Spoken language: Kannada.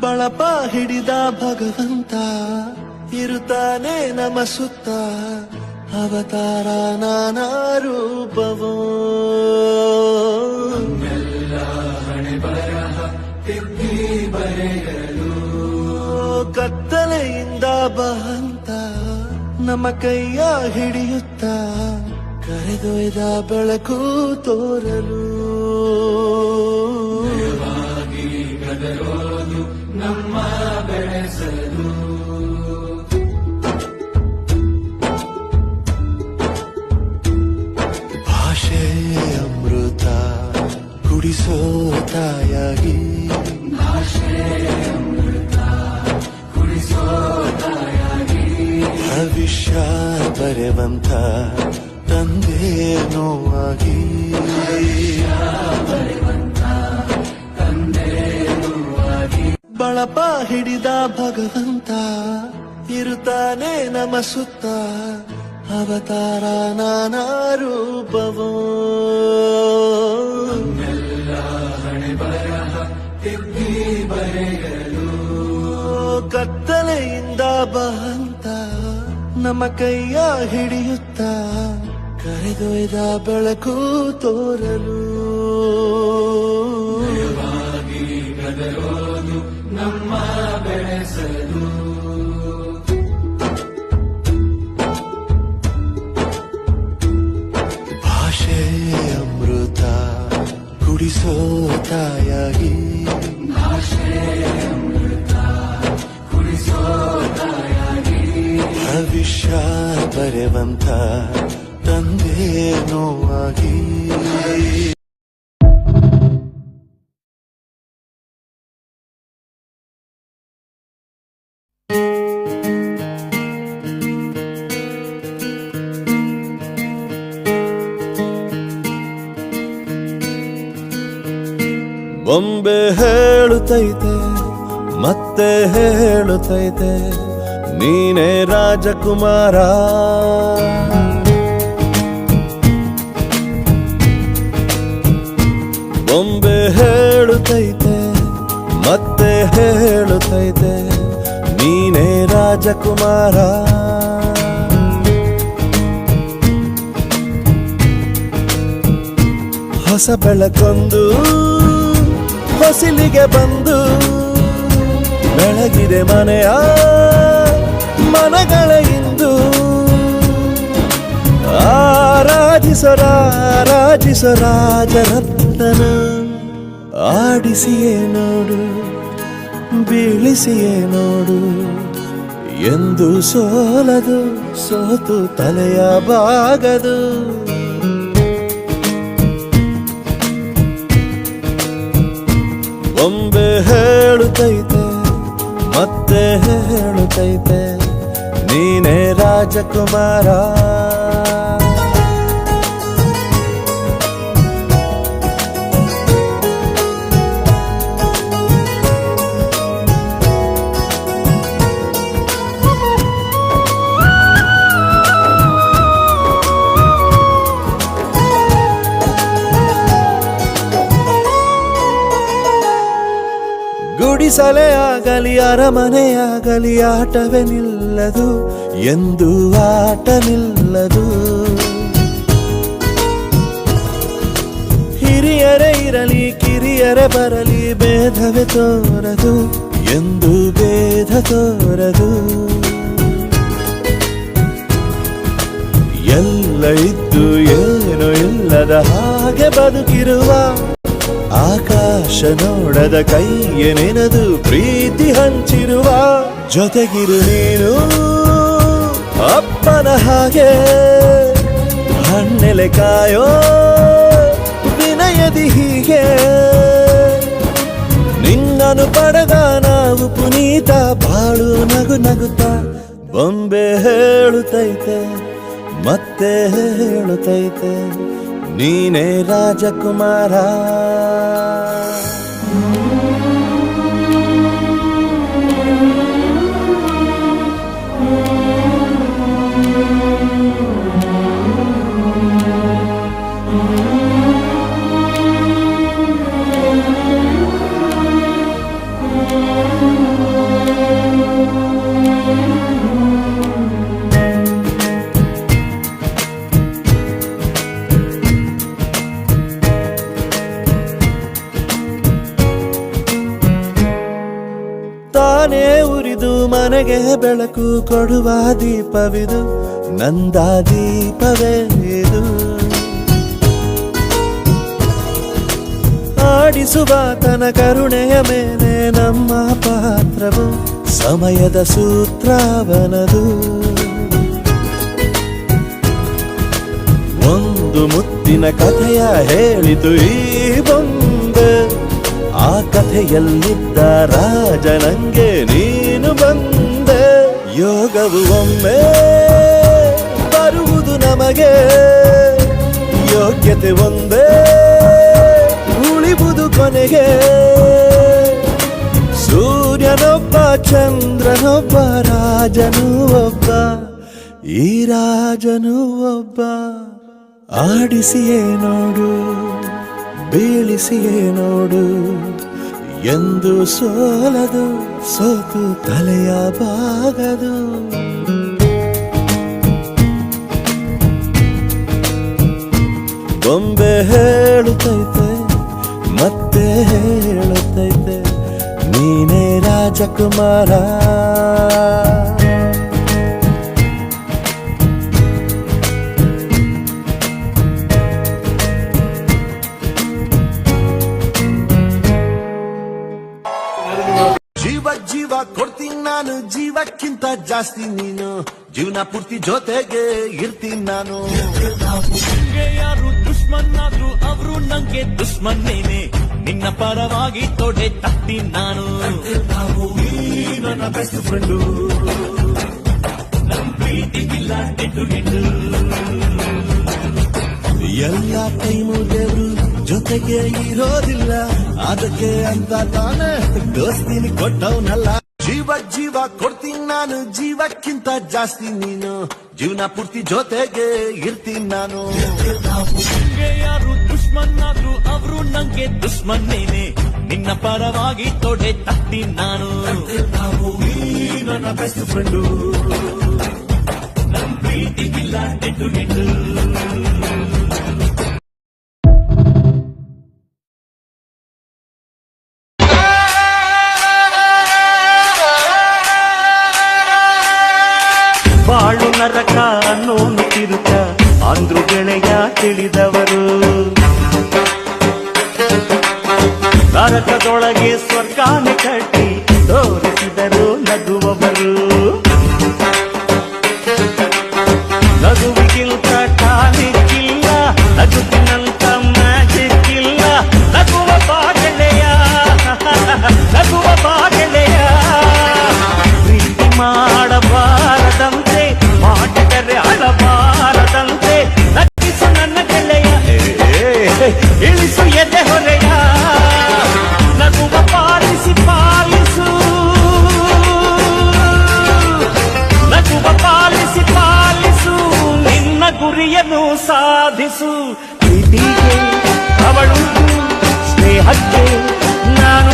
ಬಳಪ ಹಿಡಿದ ಭಗವಂತ ಇರುತ್ತಾನೆ ನಮ ಸುತ್ತ ಅವತಾರ ನಾನಾ ರೂಪವೋ ಹಣೆ ಬರಹ ತಿದ್ದಿ ಬರೆಯಲು ಕತ್ತಲೆಯಿಂದ ಬಹಂತ ನಮ್ಮ ಕೈಯ ಹಿಡಿಯುತ್ತ ಕರೆದೊಯ್ದ ಬೆಳಕು ತೋರಲು ಗದರೋದು ನಮ್ಮ ಬೆಳೆಸಲು ಭಾಷೆ ಅಮೃತ ಕುಡಿಸೋ ತಾಯಾಗಿ ಭಾಷೆ ಅಮೃತ ಕುಡಿಸೋ ತಾಯಾಗಿ ಭವಿಷ್ಯ ಬರೆವಂತ ತಂದೆ ನೋವಾಗಿ ಬಳಪ ಹಿಡಿದ ಭಗವಂತ ಇರುತ್ತಾನೆ ನಮ ಸುತ್ತ ಅವತಾರ ನಾನಾ ರೂಪವೋ ಹಣೆ ಬರಹ ತಿದ್ದಿ ಬರೆಯಲು ಕತ್ತಲೆಯಿಂದ ಬಹಂತ ನಮ್ಮ ಕೈಯ ಹಿಡಿಯುತ್ತ ಕರೆದೊಯ್ದ ಬೆಳಕು ತೋರಲು ಗದರೋದು ನಮ್ಮ ಬೆಳೆಸಲು ಭಾಷೆ ಅಮೃತ ಕುಡಿಸೋ ತಾಯಾಗಿ ಭಾಷೆ ಅಮೃತ ಕುಡಿಸೋ ತಾಯಾಗಿ ಭವಿಷ್ಯ ಬರೆವಂತ ತಂದೆ ನೋವಾಗಿ ಬೊಂಬೆ ಹೇಳುತ್ತೈತೆ ಮತ್ತೆ ಹೇಳುತ್ತೈತೆ ನೀನೇ ರಾಜಕುಮಾರ ಬೊಂಬೆ ಹೇಳುತ್ತೈತೆ ಮತ್ತೆ ಹೇಳುತ್ತೈತೆ ನೀನೇ ರಾಜಕುಮಾರ ಹೊಸ ಬೆಳಕೊಂದು ಹೊಸಿಲಿಗೆ ಬಂದು ಬೆಳಗಿದೆ ಮನೆಯ ಮನಗಳ ಇಂದು ಆರಾಧಿಸೋ ರಾಜರತ್ನನ ಆಡಿಸಿಯೇ ನೋಡು ಬೀಳಿಸಿಯೇ ನೋಡು ಎಂದು ಸೋಲದು ಸೋತು ತಲೆಯ ಬಾಗದು ಬೊಂಬೆ ಹೇಳುತ್ತೈತೆ ಮತ್ತೆ ಹೇಳುತ್ತೈತೆ ನೀನೇ ರಾಜಕುಮಾರ ಗುಡಿಸಲೇ ಆಗಲಿ ಅರಮನೆಯಾಗಲಿ ಆಟವೇ ನಿಲ್ಲದು ಎಂದು ಆಟ ನಿಲ್ಲದು ಹಿರಿಯರೇ ಇರಲಿ ಕಿರಿಯರೇ ಬರಲಿ ಭೇದವೇ ತೋರದು ಎಂದು ಭೇದ ತೋರದು ಎಲ್ಲ ಇದ್ದು ಏನೋ ಇಲ್ಲದ ಹಾಗೆ ಬದುಕಿರುವ ಆಕಾಶ ನೋಡದ ಕೈಯೇ ನೆನೆದು ಪ್ರೀತಿ ಹಂಚಿರುವ ಜೊತೆಗಿರು ನೀನು ಅಪ್ಪನ ಹಾಗೆ ಹಣ್ಣೆಲೆ ಕಾಯೋ ವಿನಯದಿ ಹೀಗೆ ನಿನ್ನನು ಪಡೆದ ನಾವು ಪುನೀತ ಬಾಳು ನಗು ನಗುತ್ತ ಬೊಂಬೆ ಹೇಳುತ್ತೈತೆ ಮತ್ತೆ ಹೇಳುತ್ತೈತೆ ನೀನೇ ರಾಜಕುಮಾರ ತಾನೇ ಉರಿದು ಮನೆಗೆ ಬೆಳಕು ಕೊಡುವ ದೀಪವಿದು, ನಂದ ದೀಪವೇ ಇದು. ಆಡಿಸುವ ತನ ಕರುಣೆಯ ಮೇಲೆ ನಮ್ಮ ಪಾತ್ರವು, ಸಮಯದ ಸೂತ್ರವನದು. ಒಂದು ಮುತ್ತಿನ ಕಥೆಯ ಹೇಳಿತು ಈ ಬೊಂಬೆ, ಆ ಕಥೆಯಲ್ಲಿದ್ದ ರಾಜ ನಂಗೆ ನೀನು ಬಂದೆ. ಯೋಗವು ಒಮ್ಮೆ ಬರುವುದು ನಮಗೆ, ಯೋಗ್ಯತೆ ಒಂದೇ ಉಳಿವುದು ಕೊನೆಗೆ. ಸೂರ್ಯನೊಬ್ಬ ಚಂದ್ರನೊಬ್ಬ ರಾಜನು ಒಬ್ಬ, ಈ ರಾಜನು ಒಬ್ಬ. ಆಡಿಸಿಯೇ ನೋಡು ಬೀಳಿಸಿಯೇ ನೋಡು, ಎಂದು ಸೋಲದು ಸೋತು ತಲೆಯ ಬಾಗದು. ಬೊಂಬೆ ಹೇಳುತ್ತೈತೆ ಮತ್ತೆ ಹೇಳುತ್ತೈತೆ, ನೀನೇ ರಾಜಕುಮಾರ. ಜೀವ ಕೊಡ್ತೀನಿ ನಾನು, ಜೀವಕ್ಕಿಂತ ಜಾಸ್ತಿ ನೀನು, ಜೀವನ ಪೂರ್ತಿ ಜೊತೆಗೆ ಇರ್ತೀನಿ ನಾನು. ಯಾರು ದುಶ್ಮನ್ನಾದ್ರು ಅವರು ನಂಗೆ ದುಶ್ಮನ್ನೇನೆ, ನಿನ್ನ ಪರವಾಗಿ ತೊಡೆ ತಟ್ಟಿ ನಾನು. ನನ್ನ ಬೆಸ್ಟ್ ಫ್ರೆಂಡು, ನನ್ ಪ್ರೀತಿಗಿಲ್ಲ ಡೆಡ್ಡು ಡೆಡ್ಡು. ಎಲ್ಲ ಟೈಮು ದೇವ್ರು ಜೊತೆಗೆ ಇರೋದಿಲ್ಲ, ಅದಕ್ಕೆ ಅಂತ ತಾನೇ ದೋಸ್ತಿನಿ ಕೊಟ್ಟವನಲ್ಲ. ಜೀವ ಕೊಡ್ತೀನಿ ನಾನು, ಜೀವಕ್ಕಿಂತ ಜಾಸ್ತಿ ನೀನು, ಜೀವನ ಪೂರ್ತಿ ಜೊತೆಗೆ ಇರ್ತೀನಿ ನಾನು. ಯಾರು ದುಶ್ಮನ್ನಾದ್ರು ಅವರು ನಂಗೆ ದುಶ್ಮನ್ನೇನೆ, ನಿನ್ನ ಪರವಾಗಿ ತೊಡೆ ತಟ್ಟಿ ನಾನು. ನನ್ನ ಬೆಸ್ಟ್ ಫ್ರೆಂಡು, ನನ್ ಪ್ರೀತಿಗಿಲ್ಲ ಡೆಡ್ಡು ಡೆಡ್ಡು. ಬಾಳು ನರಕ ಅನ್ನೋನು ತಿರುಕ ಅಂದ್ರು ಗೆಳೆಯ ತಿಳಿದವರು, ನರಕದೊಳಗೆ ಸ್ವರ್ಗಾನೆ ಕಟ್ಟಿ ತೋರಿಸಿದರು ನಗುವವರು. ನಗುವಿಗಿಂತ ಟಾನಿಕ್ ಇಲ್ಲ, ನಗುತ್ತಿನಂತ ಮ್ಯಾಜಿಕ್ ಇಲ್ಲ. ನಗುವ ಬಾಗೆಳೆಯ, ನಗುವ ಬಾಗೆಳೆಯ. ಪ್ರೀತಿ ಮಾಡಬಾರದಂತೆ, ಮಾಡಿದರೆ ಅಳಬಾರದಂತೆ. ನಗಿಸು ನನ್ನ ಗೆಳೆಯ, ಇಳಿಸು ಎದೆ ಹೊರೆಯ. ನಗುವ ಪಾಲಿಸಿ ಪಾಲಿಸು, ನಗುವ ಪಾಲಿಸಿ ಪಾಲಿಸು, ನಿನ್ನ ಗುರಿಯನ್ನು ಸಾಧಿಸು. ಪ್ರೀತಿಗೆ ಅವಳು ಸ್ನೇಹಕ್ಕೆ ನಾನು